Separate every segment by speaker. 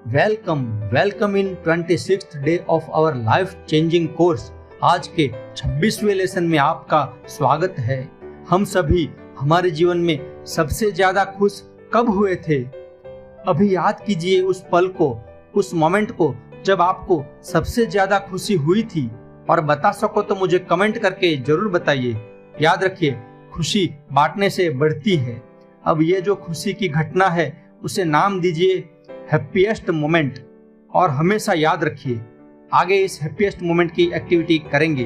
Speaker 1: Welcome in 26th day of our life changing course. आज के 26वें lesson में आपका स्वागत है। हम सभी हमारे जीवन में सबसे ज्यादा खुश कब हुए थे? अभी याद कीजिए उस पल को, उस मोमेंट को जब आपको सबसे ज्यादा खुशी हुई थी, और बता सको तो मुझे कमेंट करके जरूर बताइए। याद रखिए, खुशी बांटने से बढ़ती है। अब ये जो खुशी की घटना है उसे नाम दीजिए हैप्पीएस्ट मोमेंट, और हमेशा याद रखिए आगे इस हैप्पीएस्ट मोमेंट की एक्टिविटी करेंगे।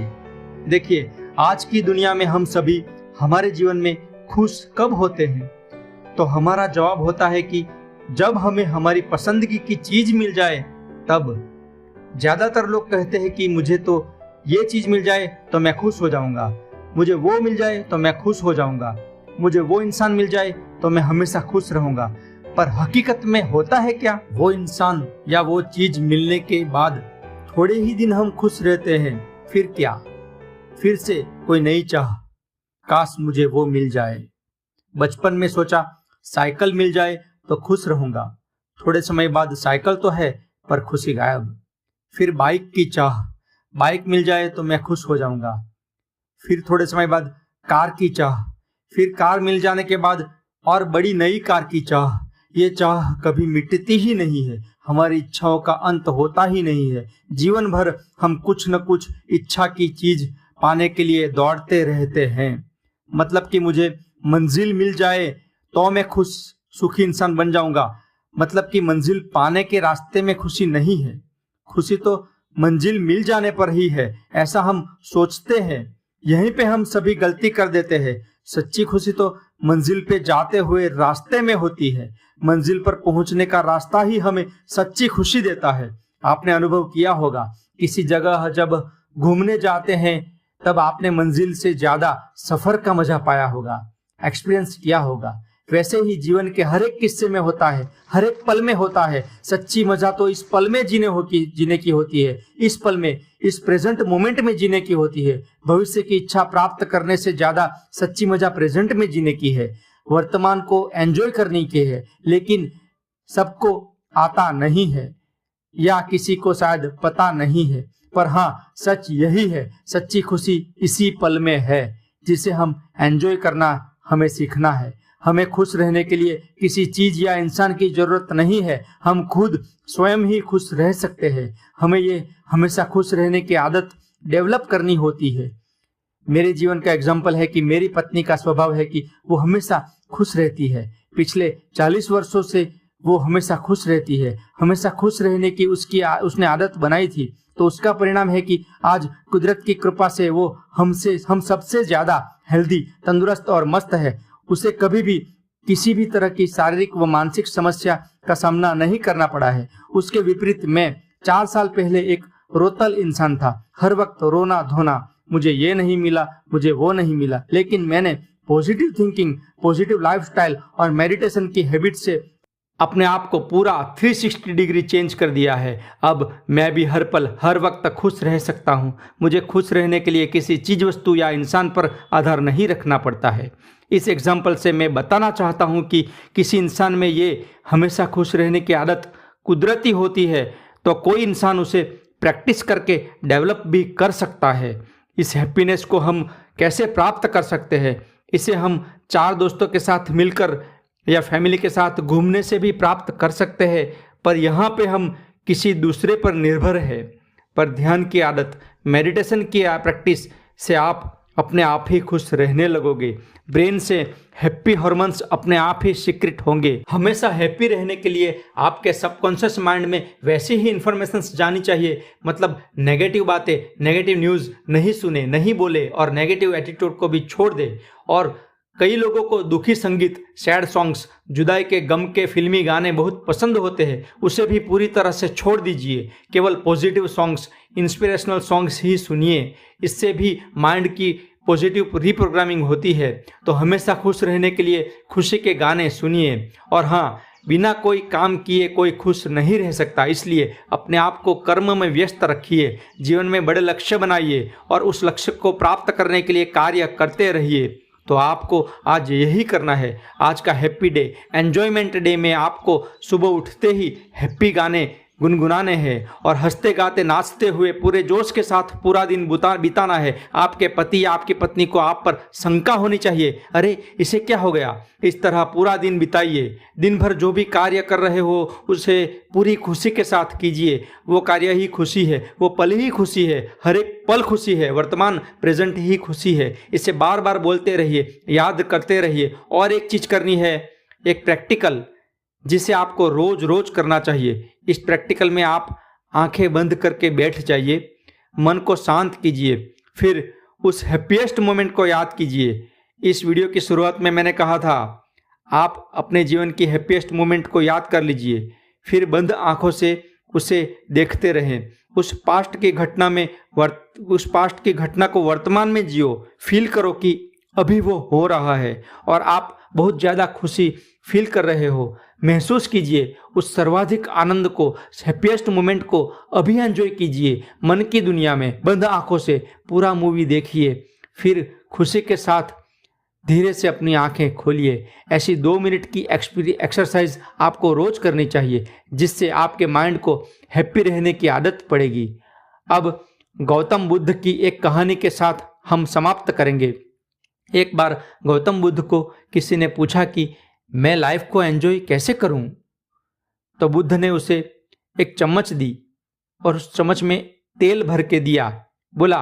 Speaker 1: देखिए, आज की दुनिया में हम सभी हमारे जीवन में खुश कब होते हैं? तो हमारा जवाब होता है कि जब हमें हमारी पसंदगी की चीज मिल जाए तब। ज्यादातर लोग कहते हैं कि मुझे तो ये चीज मिल जाए तो मैं खुश हो जाऊंगा, मुझे वो मिल जाए तो मैं खुश हो जाऊंगा, मुझे वो इंसान मिल जाए तो मैं हमेशा खुश रहूंगा। पर हकीकत में होता है क्या? वो इंसान या वो चीज मिलने के बाद थोड़े ही दिन हम खुश रहते हैं, फिर क्या? फिर से कोई नई चाह, काश मुझे वो मिल जाए। बचपन में सोचा साइकिल मिल जाए तो खुश रहूंगा, थोड़े समय बाद साइकिल तो है पर खुशी गायब। फिर बाइक की चाह, बाइक मिल जाए तो मैं खुश हो जाऊंगा। फिर थोड़े समय बाद कार की चाह, फिर कार मिल जाने के बाद और बड़ी नई कार की चाह। ये चाह कभी मिटती ही नहीं है, हमारी इच्छाओं का अंत होता ही नहीं है। जीवन भर हम कुछ न कुछ इच्छा की चीज पाने के लिए दौड़ते रहते हैं। मतलब कि मुझे मंजिल मिल जाए तो मैं खुश सुखी इंसान बन जाऊंगा। मतलब कि मंजिल पाने के रास्ते में खुशी नहीं है, खुशी तो मंजिल मिल जाने पर ही है, ऐसा हम सोचते हैं। यहीं पे हम सभी गलती कर देते हैं। सच्ची खुशी तो मंजिल पे जाते हुए रास्ते में होती है। मंजिल पर पहुंचने का रास्ता ही हमें सच्ची खुशी देता है। आपने अनुभव किया होगा, किसी जगह जब घूमने जाते हैं तब आपने मंजिल से ज्यादा सफर का मजा पाया होगा, एक्सपीरियंस किया होगा। वैसे ही जीवन के हर एक किस्से में होता है, हर एक पल में होता है। सच्ची मजा तो इस पल में जीने की होती है, इस पल में, इस प्रेजेंट मोमेंट में जीने की होती है। भविष्य की इच्छा प्राप्त करने से ज्यादा सच्ची मजा प्रेजेंट में जीने की है, वर्तमान को एंजॉय करने की है। लेकिन सबको आता नहीं है, या किसी को शायद पता नहीं है। पर हाँ, सच यही है, सच्ची खुशी इसी पल में है, जिसे हम एंजॉय करना हमें सीखना है। हमें खुश रहने के लिए किसी चीज या इंसान की जरूरत नहीं है, हम खुद स्वयं ही खुश रह सकते हैं। हमें ये हमेशा खुश रहने की आदत डेवलप करनी होती है। मेरे जीवन का एग्जाम्पल है कि मेरी पत्नी का स्वभाव है कि वो हमेशा खुश रहती है। पिछले 40 वर्षों से वो हमेशा खुश रहती है। हमेशा खुश रहने की उसने आदत बनाई थी, तो उसका परिणाम है कि आज कुदरत की कृपा से वो हम सबसे ज्यादा हेल्दी, तंदुरुस्त और मस्त है। उसे कभी भी किसी भी तरह की शारीरिक व मानसिक समस्या का सामना नहीं करना पड़ा है। उसके विपरीत मैं 4 साल पहले एक रोतल इंसान था, हर वक्त रोना धोना, मुझे ये नहीं मिला, मुझे वो नहीं मिला। लेकिन मैंने पॉजिटिव थिंकिंग, पॉजिटिव लाइफस्टाइल और मेडिटेशन की हैबिट से अपने आप को पूरा 360 डिग्री चेंज कर दिया है। अब मैं भी हर पल हर वक्त खुश रह सकता हूँ। मुझे खुश रहने के लिए किसी चीज, वस्तु या इंसान पर आधार नहीं रखना पड़ता है। इस एग्जाम्पल से मैं बताना चाहता हूँ कि किसी इंसान में ये हमेशा खुश रहने की आदत कुदरती होती है, तो कोई इंसान उसे प्रैक्टिस करके डेवलप भी कर सकता है। इस हैप्पीनेस को हम कैसे प्राप्त कर सकते हैं? इसे हम 4 दोस्तों के साथ मिलकर या फैमिली के साथ घूमने से भी प्राप्त कर सकते हैं, पर यहाँ पे हम किसी दूसरे पर निर्भर है। पर ध्यान की आदत, मेडिटेशन की प्रैक्टिस से आप अपने आप ही खुश रहने लगोगे। ब्रेन से हैप्पी हार्मोन्स अपने आप ही सीक्रेट होंगे। हमेशा हैप्पी रहने के लिए आपके सबकॉन्शियस माइंड में वैसी ही इंफॉर्मेशंस जानी चाहिए। मतलब नेगेटिव बातें, नेगेटिव न्यूज़ नहीं सुने, नहीं बोले, और नेगेटिव एटीट्यूड को भी छोड़ दे। और कई लोगों को दुखी संगीत, सैड सॉन्ग्स, जुदाई के गम के फिल्मी गाने बहुत पसंद होते हैं, उसे भी पूरी तरह से छोड़ दीजिए। केवल पॉजिटिव सॉन्ग्स, इंस्पिरेशनल सॉन्ग्स ही सुनिए। इससे भी माइंड की पॉजिटिव रिप्रोग्रामिंग होती है। तो हमेशा खुश रहने के लिए खुशी के गाने सुनिए। और हाँ, बिना कोई काम किए कोई खुश नहीं रह सकता, इसलिए अपने आप को कर्म में व्यस्त रखिए। जीवन में बड़े लक्ष्य बनाइए और उस लक्ष्य को प्राप्त करने के लिए कार्य करते रहिए। तो आपको आज यही करना है। आज का हैप्पी डे, एन्जॉयमेंट डे में आपको सुबह उठते ही हैप्पी गाने गुनगुनाने हैं और हंसते गाते नाचते हुए पूरे जोश के साथ पूरा दिन बिताना है। आपके पति या आपकी पत्नी को आप पर शंका होनी चाहिए, अरे इसे क्या हो गया। इस तरह पूरा दिन बिताइए। दिन भर जो भी कार्य कर रहे हो उसे पूरी खुशी के साथ कीजिए। वो कार्य ही खुशी है, वो पल ही खुशी है, हर एक पल खुशी है, वर्तमान प्रेजेंट ही खुशी है। इसे बार बार बोलते रहिए, याद करते रहिए। और एक चीज़ करनी है, एक प्रैक्टिकल, जिसे आपको रोज रोज करना चाहिए। इस प्रैक्टिकल में आप आंखें बंद करके बैठ जाइए, मन को शांत कीजिए, फिर उस हैप्पीएस्ट मोमेंट को याद कीजिए। इस वीडियो की शुरुआत में मैंने कहा था आप अपने जीवन की हैप्पीएस्ट मोमेंट को याद कर लीजिए, फिर बंद आंखों से उसे देखते रहें। उस पास्ट की घटना को वर्तमान में जियो। फील करो कि अभी वो हो रहा है और आप बहुत ज़्यादा खुशी फील कर रहे हो। महसूस कीजिए उस सर्वाधिक आनंद को, हैप्पीएस्ट मोमेंट को अभी एंजॉय कीजिए। मन की दुनिया में बंद आंखों से पूरा मूवी देखिए, फिर खुशी के साथ धीरे से अपनी आंखें खोलिए। ऐसी 2 मिनट की एक्सरसाइज आपको रोज करनी चाहिए, जिससे आपके माइंड को हैप्पी रहने की आदत पड़ेगी। अब गौतम बुद्ध की एक कहानी के साथ हम समाप्त करेंगे। एक बार गौतम बुद्ध को किसी ने पूछा कि मैं लाइफ को एंजॉय कैसे करूं? तो बुद्ध ने उसे एक चम्मच दी और उस चम्मच में तेल भर के दिया। बोला,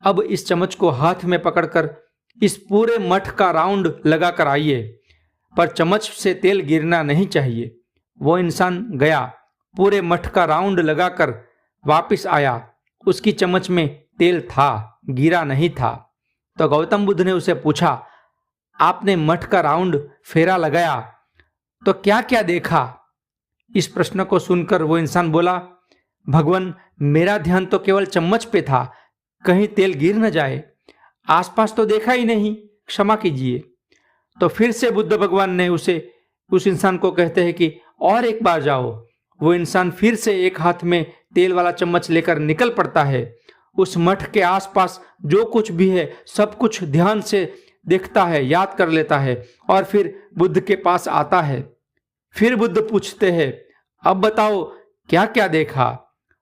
Speaker 1: अब इस चम्मच को हाथ में पकड़कर इस पूरे मठ का राउंड लगा कर आइए, पर चम्मच से तेल गिरना नहीं चाहिए। वो इंसान गया, पूरे मठ का राउंड लगाकर वापस आया। उसकी चम्मच में तेल था, गिरा नहीं था। तो गौतम बुद्ध ने उसे पूछा, आपने मठ का राउंड फेरा लगाया तो क्या क्या देखा? इस प्रश्न को सुनकर वो इंसान बोला, भगवान, मेरा ध्यान तो केवल चम्मच पे था, कहीं तेल गिर न जाए, आसपास तो देखा ही नहीं, क्षमा कीजिए। तो फिर से बुद्ध भगवान ने उस इंसान को कहते हैं कि और एक बार जाओ। वो इंसान फिर से एक हाथ में तेल वाला चम्मच लेकर निकल पड़ता है। उस मठ के आसपास जो कुछ भी है सब कुछ ध्यान से देखता है, याद कर लेता है और फिर बुद्ध के पास आता है। फिर बुद्ध पूछते हैं, अब बताओ क्या क्या देखा?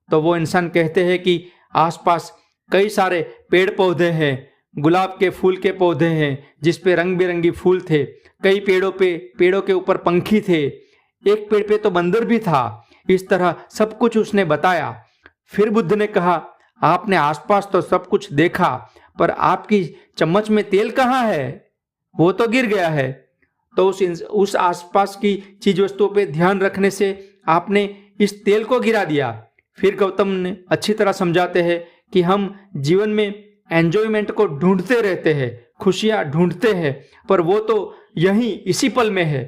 Speaker 1: तो वो इंसान कहते हैं कि आसपास कई सारे पेड़ पौधे हैं, गुलाब के फूल के पौधे हैं जिस पे रंग बिरंगी फूल थे। कई पेड़ों के ऊपर पंखी थे, एक पेड़ पे तो बंदर भी था। इस तरह सब कुछ उसने बताया। फिर बुद्ध ने कहा, आपने आसपास तो सब कुछ देखा, पर आपकी चम्मच में तेल कहाँ है? वो तो गिर गया है। तो उस आसपास की चीज वस्तुओं पे ध्यान रखने से आपने इस तेल को गिरा दिया। फिर गौतम ने अच्छी तरह समझाते हैं कि हम जीवन में एंजॉयमेंट को ढूंढते रहते हैं, खुशियां ढूंढते हैं, पर वो तो यहीं इसी पल में है।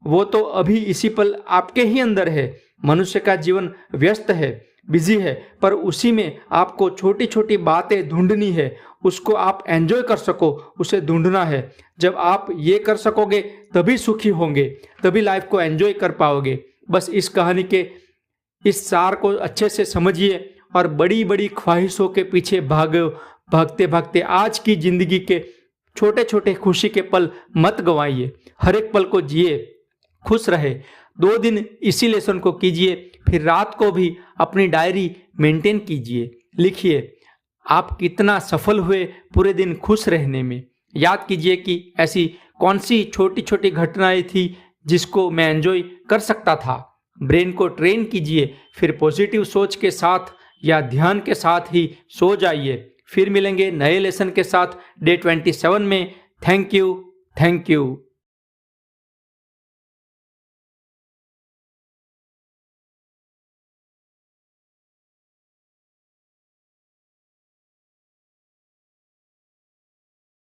Speaker 1: वो तो अभी इसी पल आपके ही अंदर है। मनुष्य का जीवन व्यस्त है, बिजी है, पर उसी में आपको छोटी छोटी बातें ढूंढनी है, उसको आप एंजॉय कर सको, उसे ढूंढना है। जब आप ये कर सकोगे तभी सुखी होंगे, तभी लाइफ को एंजॉय कर पाओगे। बस इस कहानी के इस सार को अच्छे से समझिए और बड़ी बड़ी ख्वाहिशों के पीछे भागते भागते आज की जिंदगी के छोटे छोटे खुशी के पल मत गंवाइए। हर एक पल को जिए, खुश रहे। 2 दिन इसी लेसन को कीजिए, फिर रात को भी अपनी डायरी मेंटेन कीजिए, लिखिए आप कितना सफल हुए पूरे दिन खुश रहने में। याद कीजिए कि ऐसी कौन सी छोटी छोटी घटनाएं थी जिसको मैं एंजॉय कर सकता था। ब्रेन को ट्रेन कीजिए, फिर पॉजिटिव सोच के साथ या ध्यान के साथ ही सो जाइए। फिर मिलेंगे नए लेसन के साथ डे 27 में। Thank you.